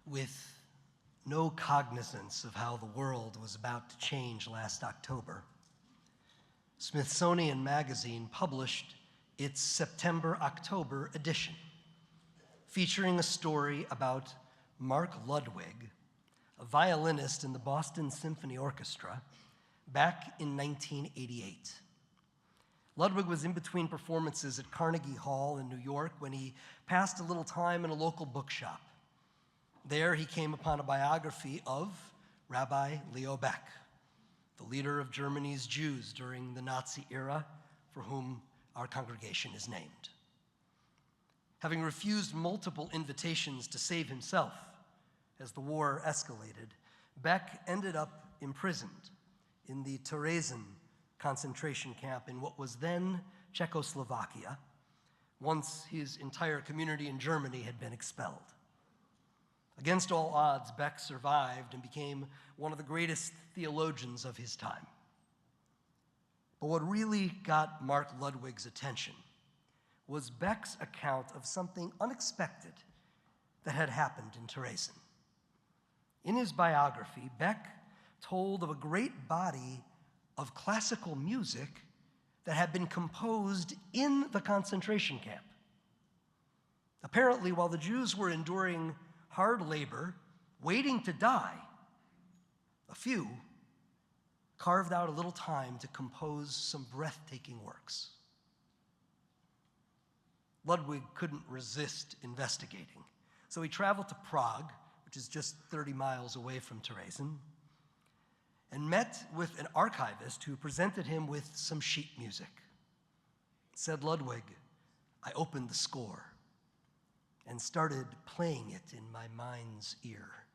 With no cognizance of how the world was about to change last October, Smithsonian Magazine published its September-October edition, featuring a story about Mark Ludwig, a violinist in the Boston Symphony Orchestra, back in 1988. Ludwig was in between performances at Carnegie Hall in New York when he passed a little time in a local bookshop. There he came upon a biography of Rabbi Leo Baeck, the leader of Germany's Jews during the Nazi era, for whom our congregation is named. Having refused multiple invitations to save himself as the war escalated, Baeck ended up imprisoned in the Terezin concentration camp in what was then Czechoslovakia, once his entire community in Germany had been expelled. Against all odds, Baeck survived and became one of the greatest theologians of his time. But what really got Mark Ludwig's attention was Baeck's account of something unexpected that had happened in Terezin. In his biography, Baeck told of a great body of classical music that had been composed in the concentration camp. Apparently, while the Jews were enduring hard labor, waiting to die, a few carved out a little time to compose some breathtaking works. Ludwig couldn't resist investigating, so he traveled to Prague, which is just 30 miles away from Terezin, and met with an archivist who presented him with some sheet music. Said Ludwig, "I opened the score and started playing it in my mind's ear.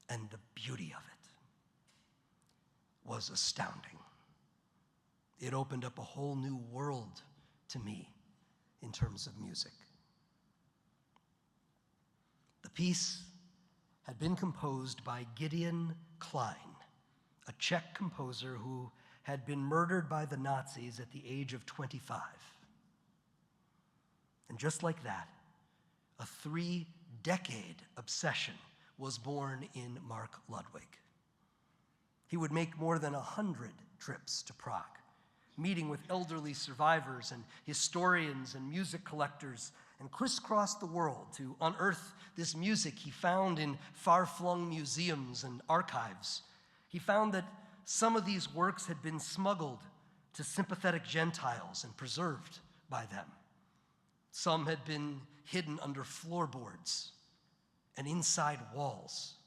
And the beauty of it was astounding. It opened up a whole new world to me in terms of music." The piece had been composed by Gideon Klein, a Czech composer who had been murdered by the Nazis at the age of 25. And just like that, a 3-decade obsession was born in Mark Ludwig. He would make more than 100 trips to Prague, meeting with elderly survivors and historians and music collectors, and crisscrossed the world to unearth this music he found in far-flung museums and archives. He found that some of these works had been smuggled to sympathetic Gentiles and preserved by them. Some had been hidden under floorboards and inside walls.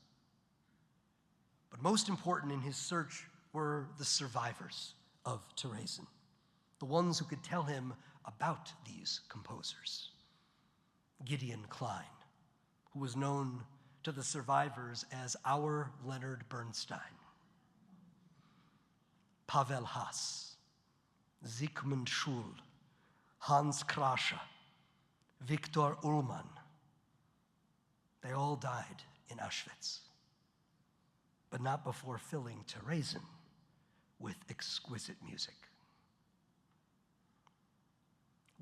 But most important in his search were the survivors of Terezin, the ones who could tell him about these composers. Gideon Klein, who was known to the survivors as our Leonard Bernstein. Pavel Haas, Sigmund Schul, Hans Krasche, Viktor Ullmann. They all died in Auschwitz, but not before filling Terezin with exquisite music.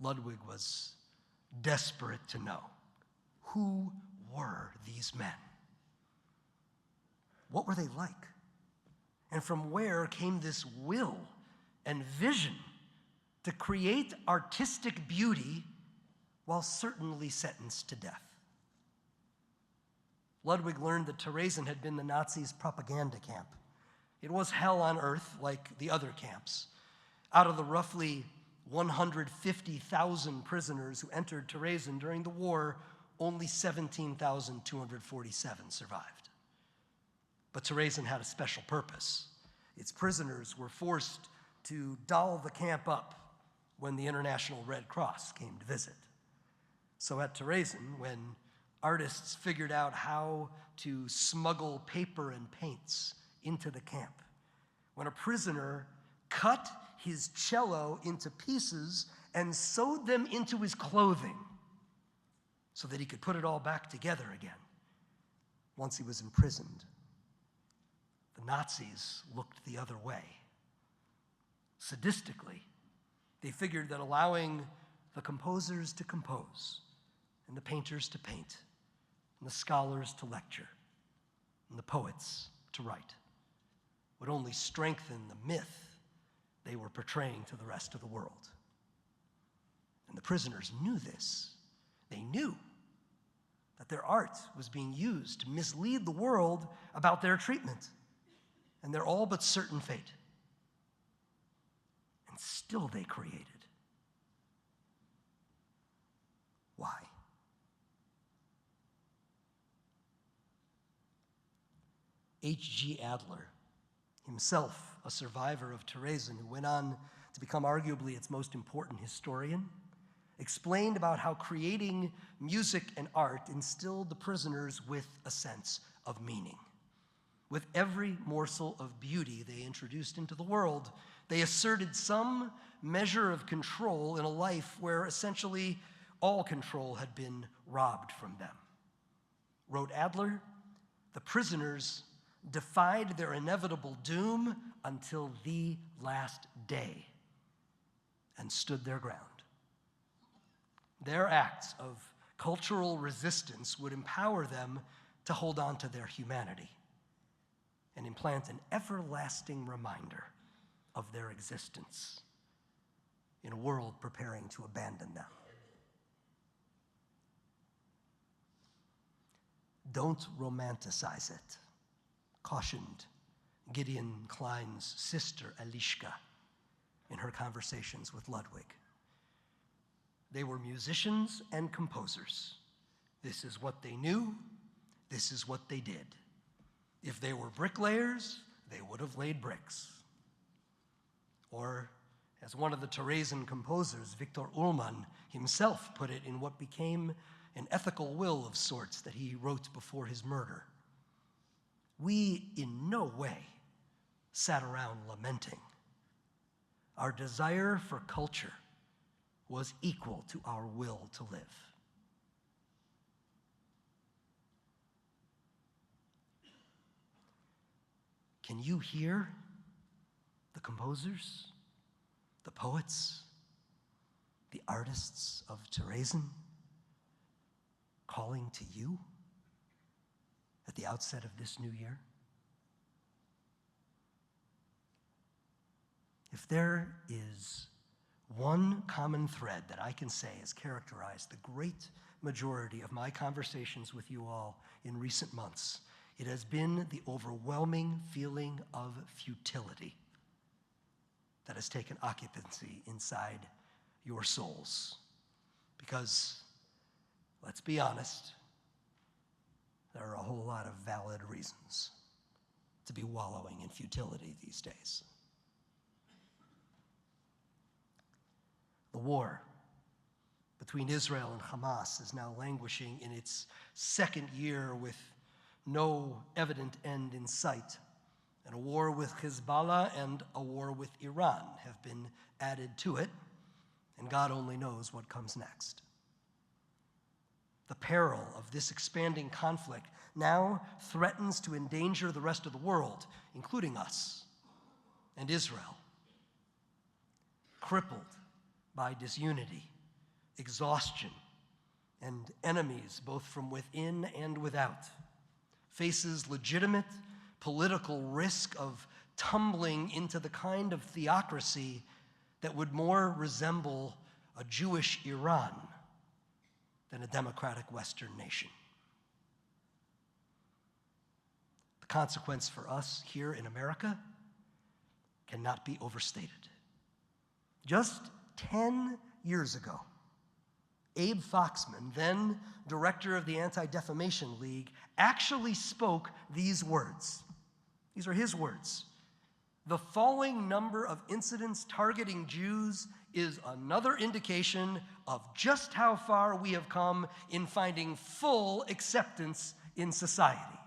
Ludwig was desperate to know, who were these men? What were they like? And from where came this will and vision to create artistic beauty while certainly sentenced to death? Ludwig learned that Terezin had been the Nazis' propaganda camp. It was hell on earth like the other camps. Out of the roughly 150,000 prisoners who entered Terezin during the war, only 17,247 survived. But Terezin had a special purpose. Its prisoners were forced to doll the camp up when the International Red Cross came to visit. So at Terezin, when artists figured out how to smuggle paper and paints into the camp, when a prisoner cut his cello into pieces and sewed them into his clothing so that he could put it all back together again once he was imprisoned, the Nazis looked the other way. Sadistically, they figured that allowing the composers to compose and the painters to paint and the scholars to lecture, and the poets to write, would only strengthen the myth they were portraying to the rest of the world. And the prisoners knew this. They knew that their art was being used to mislead the world about their treatment and their all but certain fate. And still they created. Why? H.G. Adler, himself a survivor of Chasen who went on to become arguably its most important historian, explained about how creating music and art instilled the prisoners with a sense of meaning. With every morsel of beauty they introduced into the world, they asserted some measure of control in a life where essentially all control had been robbed from them. Wrote Adler, the prisoners defied their inevitable doom until the last day and stood their ground. Their acts of cultural resistance would empower them to hold on to their humanity and implant an everlasting reminder of their existence in a world preparing to abandon them. Don't romanticize it, cautioned Gideon Klein's sister, Elishka, in her conversations with Ludwig. They were musicians and composers. This is what they knew. This is what they did. If they were bricklayers, they would have laid bricks. Or, as one of the Chasen composers, Viktor Ullmann, himself put it in what became an ethical will of sorts that he wrote before his murder, we in no way sat around lamenting. Our desire for culture was equal to our will to live. Can you hear the composers, the poets, the artists of Chasen calling to you at the outset of this new year? If there is one common thread that I can say has characterized the great majority of my conversations with you all in recent months, it has been the overwhelming feeling of futility that has taken occupancy inside your souls. Because, let's be honest, there are a whole lot of valid reasons to be wallowing in futility these days. The war between Israel and Hamas is now languishing in its second year with no evident end in sight. And a war with Hezbollah and a war with Iran have been added to it, and God only knows what comes next. The peril of this expanding conflict now threatens to endanger the rest of the world, including us and Israel. Crippled by disunity, exhaustion, and enemies both from within and without, faces legitimate political risk of tumbling into the kind of theocracy that would more resemble a Jewish Iran than a democratic Western nation. The consequence for us here in America cannot be overstated. Just 10 years ago, Abe Foxman, then director of the Anti-Defamation League, actually spoke these words. These are his words. "The falling number of incidents targeting Jews is another indication of just how far we have come in finding full acceptance in society."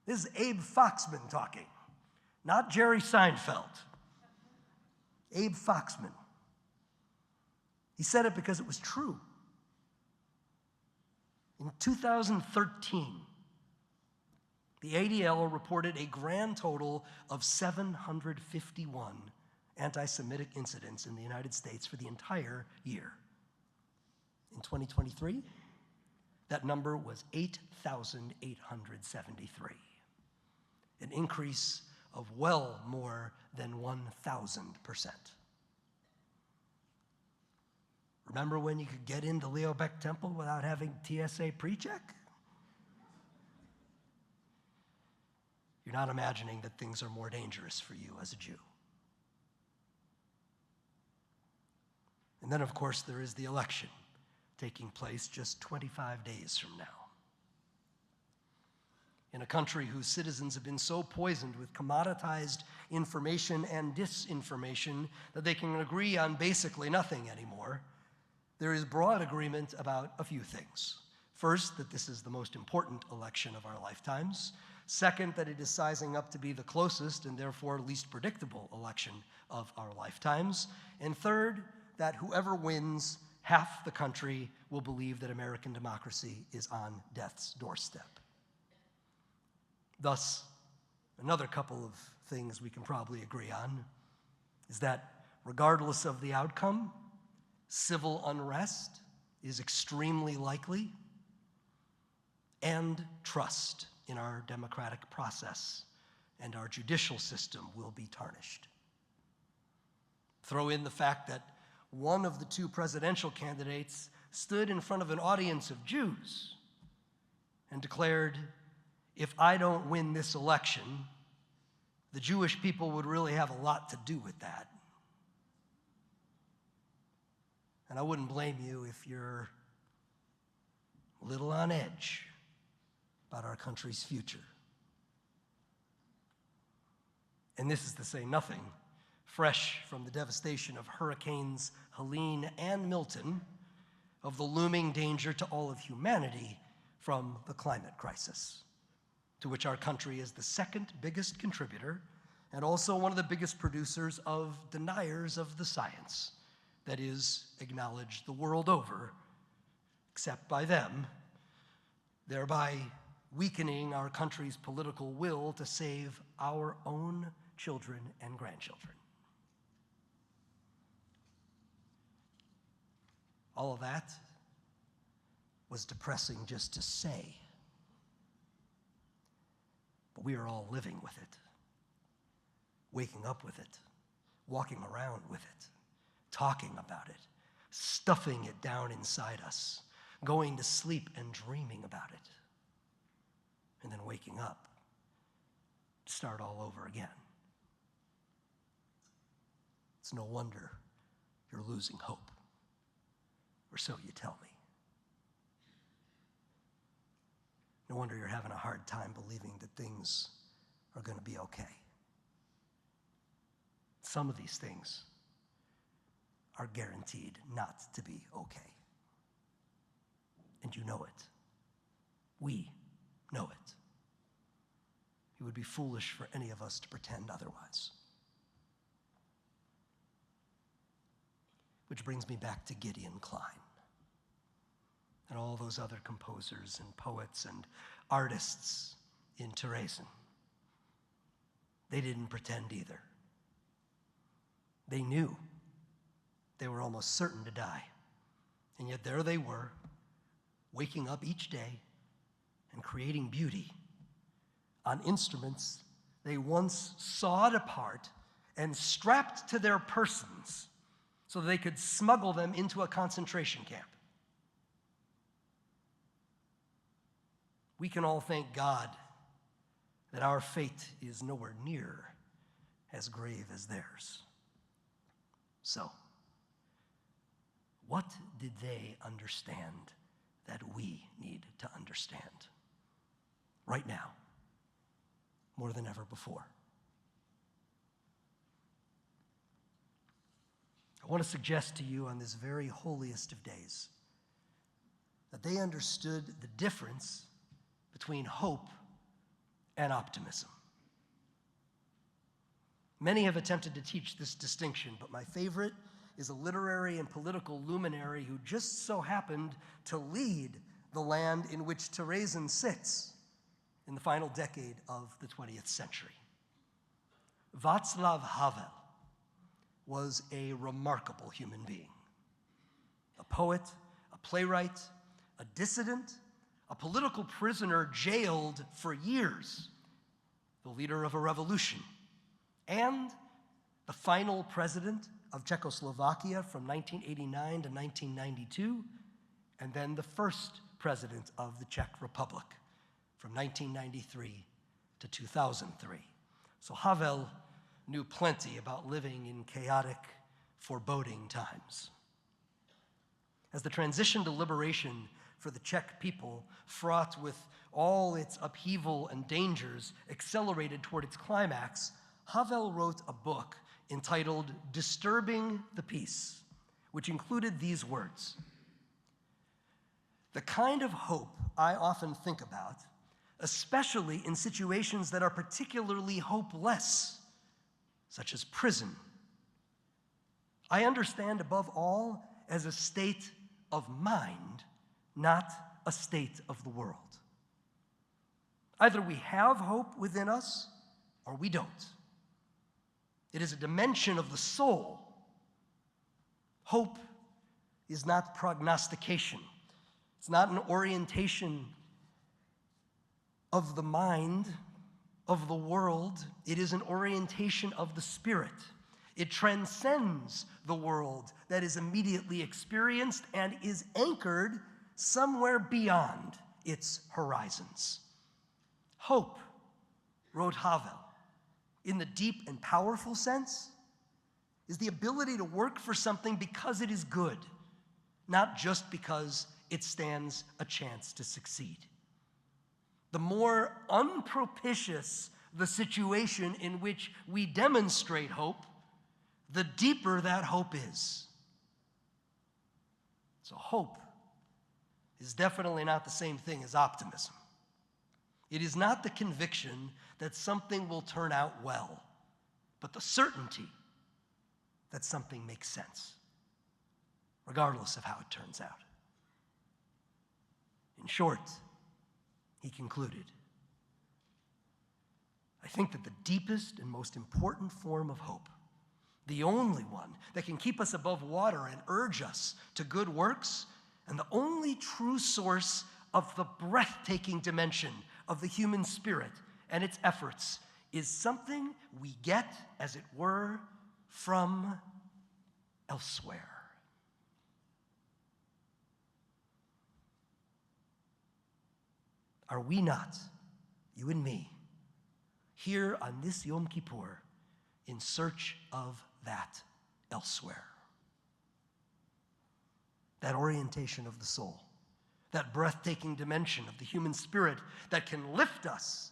This is Abe Foxman talking, not Jerry Seinfeld. Abe Foxman. He said it because it was true. In 2013, the ADL reported a grand total of 751 anti-Semitic incidents in the United States for the entire year. In 2023, That number was 8,873, an increase of well more than 1,000%. Remember when you could get into Leo Beck Temple without having TSA pre-check? You're not imagining that things are more dangerous for you as a Jew. And then, of course, there is the election taking place just 25 days from now. In a country whose citizens have been so poisoned with commoditized information and disinformation that they can agree on basically nothing anymore, there is broad agreement about a few things. First, that this is the most important election of our lifetimes. Second, that it is sizing up to be the closest and therefore least predictable election of our lifetimes. And third, that whoever wins, half the country will believe that American democracy is on death's doorstep. Thus, another couple of things we can probably agree on is that regardless of the outcome, civil unrest is extremely likely, and trust in our democratic process and our judicial system will be tarnished. Throw in the fact that one of the two presidential candidates stood in front of an audience of Jews and declared, if I don't win this election, the Jewish people would really have a lot to do with that. And I wouldn't blame you if you're a little on edge about our country's future. And this is to say nothing, fresh from the devastation of Hurricanes Helene and Milton, of the looming danger to all of humanity from the climate crisis, to which our country is the second biggest contributor and also one of the biggest producers of deniers of the science that is acknowledged the world over, except by them, thereby weakening our country's political will to save our own children and grandchildren. All of that was depressing just to say, but we are all living with it, waking up with it, walking around with it, talking about it, stuffing it down inside us, going to sleep and dreaming about it, and then waking up to start all over again. It's no wonder you're losing hope, or so you tell me. No wonder you're having a hard time believing that things are going to be okay. Some of these things are guaranteed not to be okay. And you know it. We know it. It would be foolish for any of us to pretend otherwise. Which brings me back to Gideon Klein and all those other composers and poets and artists in Chasen. They didn't pretend either. They knew they were almost certain to die. And yet there they were, waking up each day and creating beauty on instruments they once sawed apart and strapped to their persons so they could smuggle them into a concentration camp. We can all thank God that our fate is nowhere near as grave as theirs. So, what did they understand that we need to understand right now, more than ever before? I want to suggest to you on this very holiest of days that they understood the difference between hope and optimism. Many have attempted to teach this distinction, but my favorite is a literary and political luminary who just so happened to lead the land in which Chasen sits in the final decade of the 20th century. Václav Havel was a remarkable human being, a poet, a playwright, a dissident, a political prisoner jailed for years, the leader of a revolution, and the final president of Czechoslovakia from 1989 to 1992, and then the first president of the Czech Republic from 1993 to 2003. So Havel knew plenty about living in chaotic, foreboding times. As the transition to liberation for the Czech people, fraught with all its upheaval and dangers, accelerated toward its climax, Havel wrote a book entitled Disturbing the Peace, which included these words: "The kind of hope I often think about, especially in situations that are particularly hopeless, such as prison, I understand above all as a state of mind, not a state of the world. Either we have hope within us or we don't. It is a dimension of the soul. Hope is not prognostication. It's not an orientation of the mind, of the world. It is an orientation of the spirit. It transcends the world that is immediately experienced and is anchored somewhere beyond its horizons. Hope," wrote Havel, "in the deep and powerful sense, is the ability to work for something because it is good, not just because it stands a chance to succeed. The more unpropitious the situation in which we demonstrate hope, the deeper that hope is." So hope is definitely not the same thing as optimism. It is not the conviction that something will turn out well, but the certainty that something makes sense, regardless of how it turns out. In short, he concluded, "I think that the deepest and most important form of hope, the only one that can keep us above water and urge us to good works, and the only true source of the breathtaking dimension of the human spirit and its efforts, is something we get, as it were, from elsewhere." Are we not, you and me, here on this Yom Kippur, in search of that elsewhere? That orientation of the soul, that breathtaking dimension of the human spirit that can lift us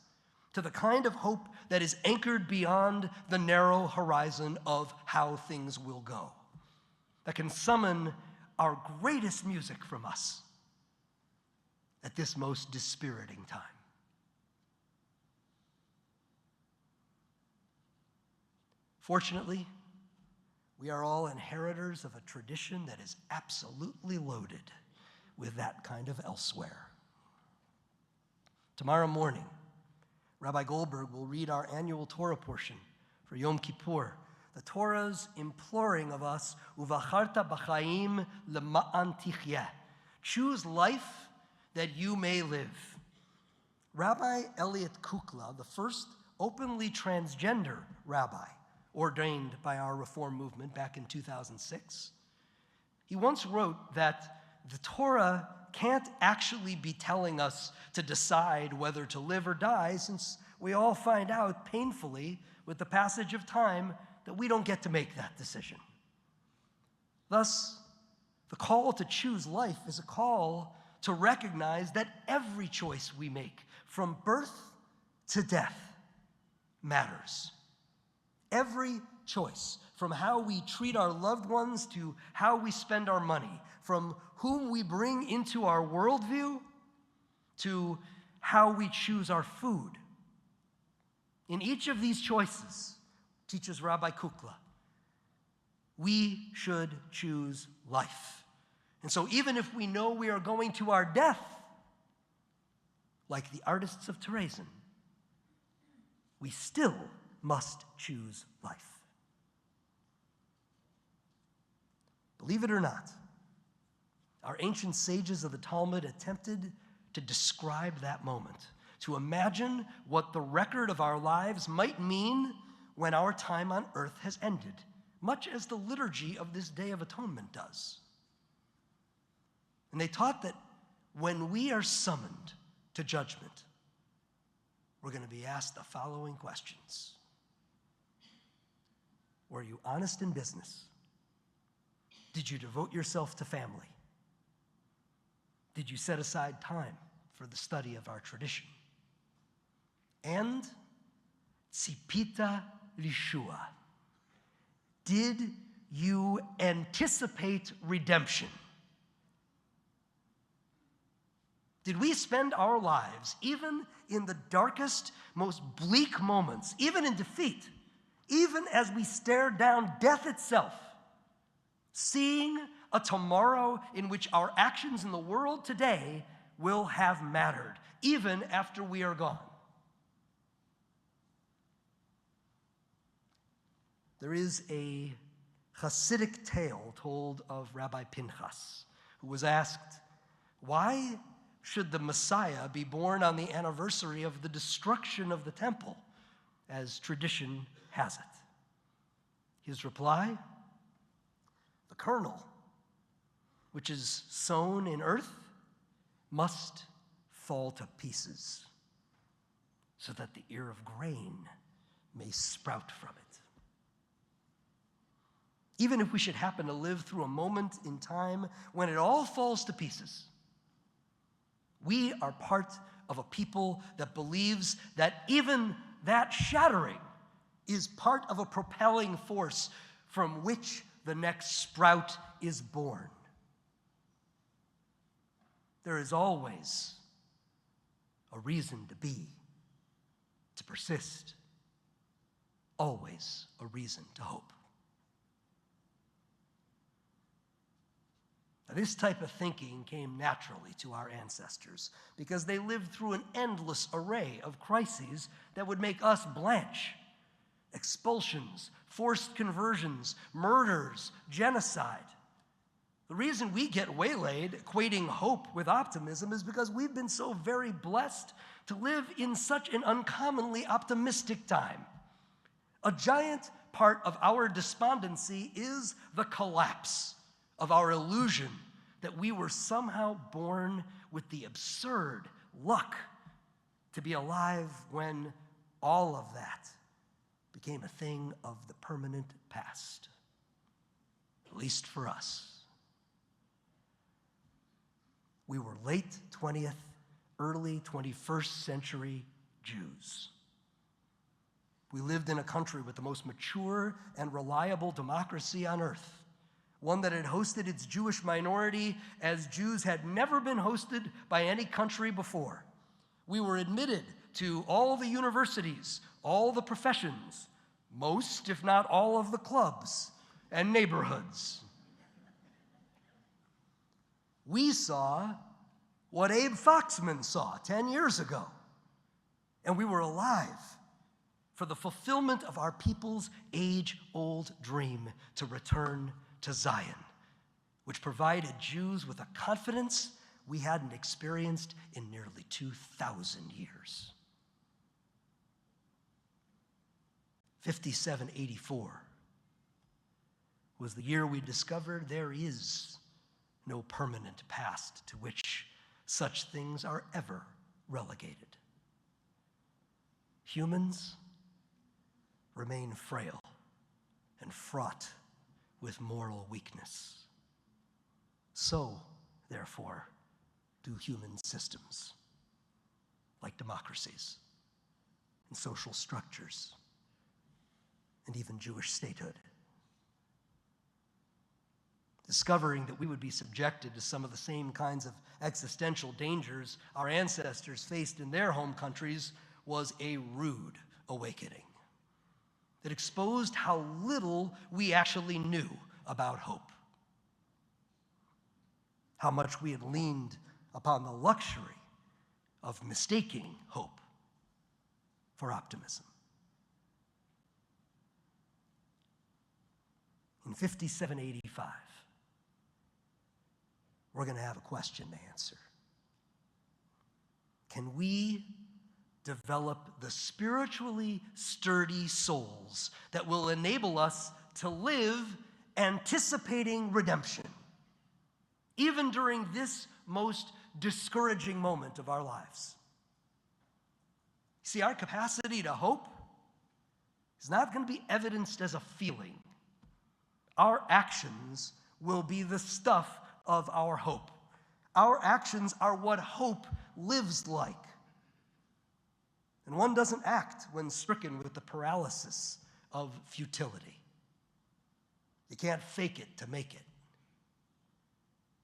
to the kind of hope that is anchored beyond the narrow horizon of how things will go, that can summon our greatest music from us at this most dispiriting time. Fortunately, we are all inheritors of a tradition that is absolutely loaded with that kind of elsewhere. Tomorrow morning, Rabbi Goldberg will read our annual Torah portion for Yom Kippur, the Torah's imploring of us, "Uvacharta b'chaim lema'an tichyeh," choose life that you may live. Rabbi Elliot Kukla, the first openly transgender rabbi ordained by our Reform movement back in 2006, he once wrote that the Torah can't actually be telling us to decide whether to live or die, since we all find out painfully with the passage of time that we don't get to make that decision. Thus, the call to choose life is a call to recognize that every choice we make, from birth to death, matters. Every choice, from how we treat our loved ones to how we spend our money, from whom we bring into our worldview to how we choose our food. In each of these choices, teaches Rabbi Kukla, we should choose life. And so even if we know we are going to our death, like the artists of Chasen, we still must choose life. Believe it or not, our ancient sages of the Talmud attempted to describe that moment, to imagine what the record of our lives might mean when our time on earth has ended, much as the liturgy of this Day of Atonement does. And they taught that when we are summoned to judgment, we're going to be asked the following questions. Were you honest in business? Did you devote yourself to family? Did you set aside time for the study of our tradition? And tzipita lishua. Did you anticipate redemption? Did we spend our lives, even in the darkest, most bleak moments, even in defeat, even as we stared down death itself, seeing a tomorrow in which our actions in the world today will have mattered, even after we are gone? There is a Hasidic tale told of Rabbi Pinchas, who was asked, why should the Messiah be born on the anniversary of the destruction of the temple, as tradition has it? His reply, the kernel, which is sown in earth, must fall to pieces, so that the ear of grain may sprout from it. Even if we should happen to live through a moment in time when it all falls to pieces, we are part of a people that believes that even that shattering is part of a propelling force from which the next sprout is born. There is always a reason to be, to persist, always a reason to hope. Now, this type of thinking came naturally to our ancestors because they lived through an endless array of crises that would make us blanch. Expulsions, forced conversions, murders, genocide. The reason we get waylaid equating hope with optimism is because we've been so very blessed to live in such an uncommonly optimistic time. A giant part of our despondency is the collapse of our illusion that we were somehow born with the absurd luck to be alive when all of that became a thing of the permanent past, at least for us. We were late 20th, early 21st century Jews. We lived in a country with the most mature and reliable democracy on earth, one that had hosted its Jewish minority as Jews had never been hosted by any country before. We were admitted to all the universities, all the professions, most, if not all, of the clubs and neighborhoods. We saw what Abe Foxman saw 10 years ago, and we were alive for the fulfillment of our people's age-old dream to return to Zion, which provided Jews with a confidence we hadn't experienced in nearly 2,000 years. 5784 was the year we discovered there is no permanent past to which such things are ever relegated. Humans remain frail and fraught with moral weakness. So, therefore, do human systems, like democracies and social structures, and even Jewish statehood. Discovering that we would be subjected to some of the same kinds of existential dangers our ancestors faced in their home countries was a rude awakening that exposed how little we actually knew about hope, how much we had leaned upon the luxury of mistaking hope for optimism. In 5785, we're going to have a question to answer. can we develop the spiritually sturdy souls that will enable us to live anticipating redemption, even during this most discouraging moment of our lives. See, our capacity to hope is not going to be evidenced as a feeling. Our actions will be the stuff of our hope. Our actions are what hope lives like. And one doesn't act when stricken with the paralysis of futility. You can't fake it to make it.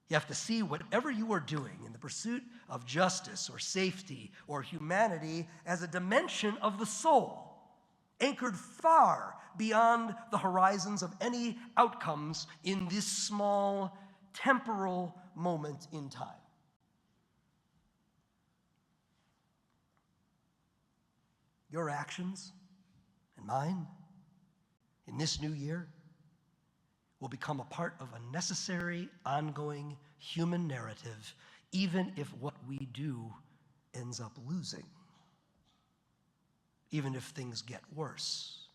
You have to see whatever you are doing in the pursuit of justice or safety or humanity as a dimension of the soul, anchored far beyond the horizons of any outcomes in this small, temporal moment in time. Your actions and mine in this new year will become a part of a necessary, ongoing human narrative, even if what we do ends up losing, even if things get worse,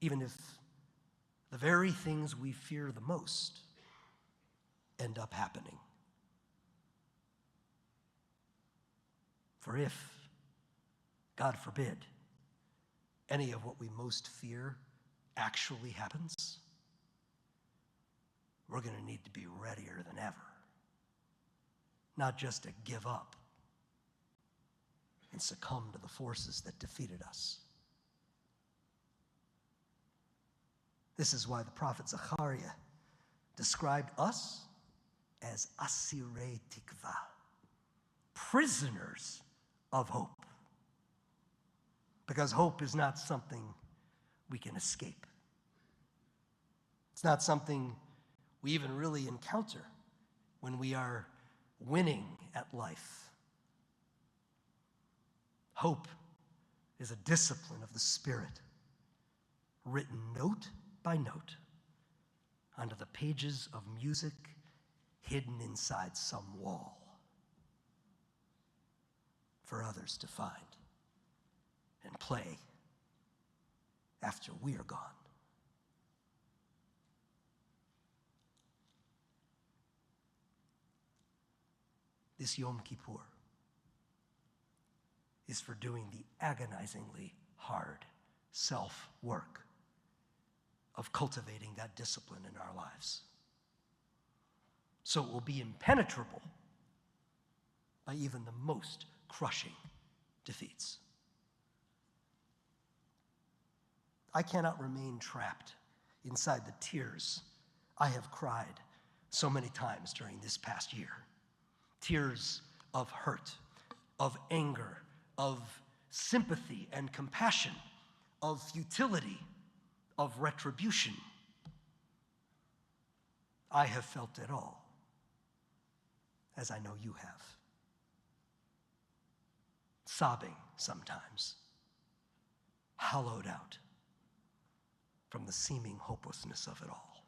even if the very things we fear the most end up happening. For if, God forbid, any of what we most fear actually happens, we're going to need to be readier than ever. Not just to give up and succumb to the forces that defeated us. This is why the prophet Zechariah described us as asirei tikva, prisoners of hope. Because hope is not something we can escape. It's not something we even really encounter when we are winning at life. Hope is a discipline of the Spirit, written note by note onto the pages of music hidden inside some wall for others to find and play after we are gone. This Yom Kippur is for doing the agonizingly hard self-work of cultivating that discipline in our lives, so it will be impenetrable by even the most crushing defeats. I cannot remain trapped inside the tears I have cried so many times during this past year. Tears of hurt, of anger, of sympathy and compassion, of futility, of retribution. I have felt it all, as I know you have. Sobbing sometimes, hollowed out from the seeming hopelessness of it all.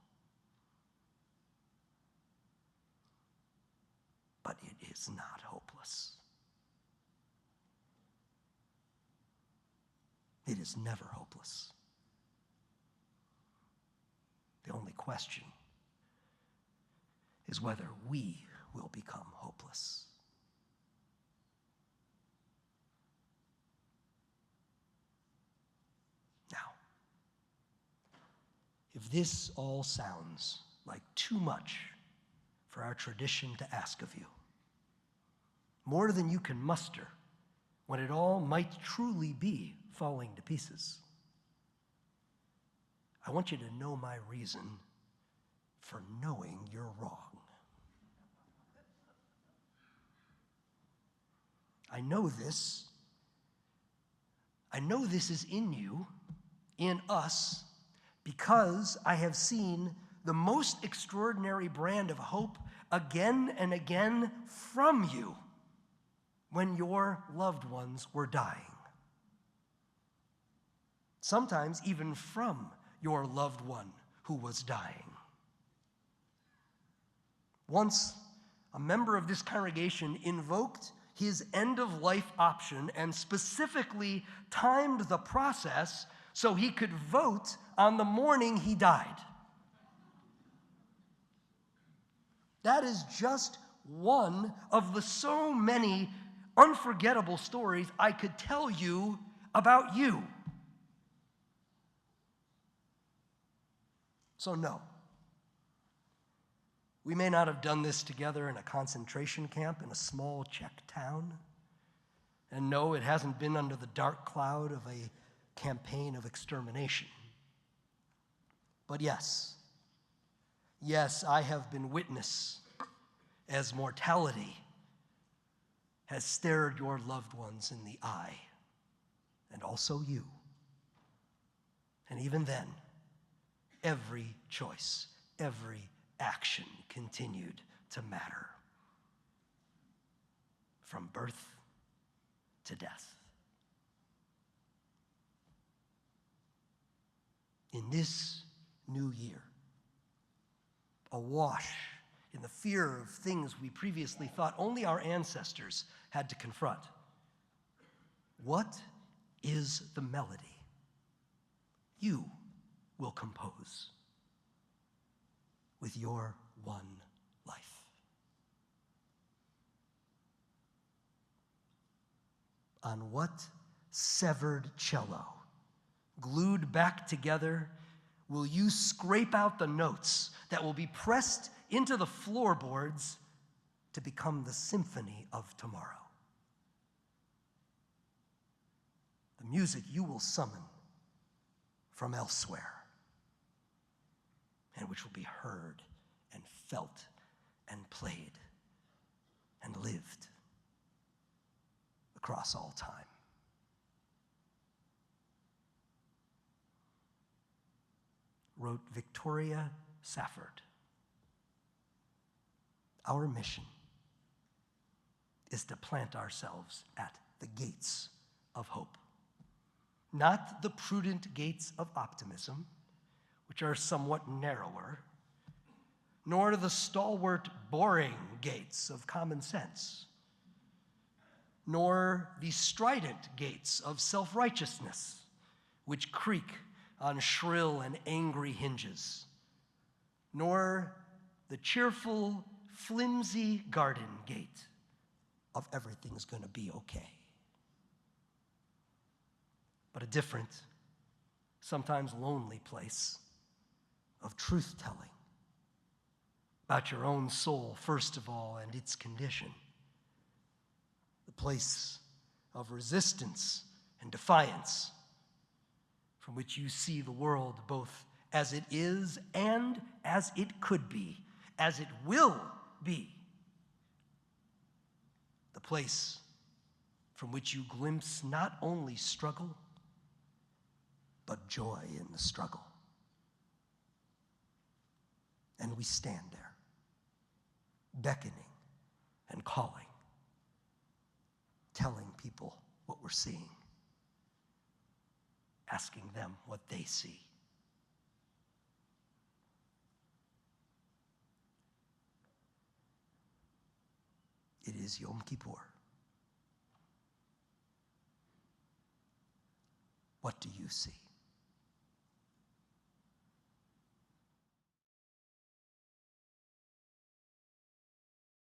But it is not hopeless. It is never hopeless. The only question is whether we will become hopeless. Now, if this all sounds like too much for our tradition to ask of you, more than you can muster when it all might truly be falling to pieces, I want you to know my reason for knowing you're wrong. I know this. I know this is in you, in us, because I have seen the most extraordinary brand of hope again and again from you when your loved ones were dying. Sometimes even from your loved one who was dying. Once, a member of this congregation invoked his end-of-life option and specifically timed the process so he could vote on the morning he died. That is just one of the so many unforgettable stories I could tell you about you. So no, we may not have done this together in a concentration camp in a small Czech town. And no, it hasn't been under the dark cloud of a campaign of extermination. But yes, I have been witness as mortality has stared your loved ones in the eye, and also you. And even then, every choice, every action continued to matter, from birth to death. In this new year, awash in the fear of things we previously thought only our ancestors had to confront, what is the melody you will compose with your one life? On what severed cello, glued back together, will you scrape out the notes that will be pressed into the floorboards to become the symphony of tomorrow? The music you will summon from elsewhere, and which will be heard and felt and played and lived across all time. Wrote Victoria Safford. Our mission is to plant ourselves at the gates of hope. Not the prudent gates of optimism, which are somewhat narrower, nor the stalwart, boring gates of common sense, nor the strident gates of self-righteousness, which creak on shrill and angry hinges, nor the cheerful, flimsy garden gate of everything's going to be okay. But a different, sometimes lonely place of truth-telling about your own soul, first of all, and its condition. The place of resistance and defiance, from which you see the world both as it is and as it could be, as it will be. The place from which you glimpse not only struggle, but joy in the struggle. And we stand there, beckoning and calling, telling people what we're seeing, asking them what they see. It is Yom Kippur. What do you see?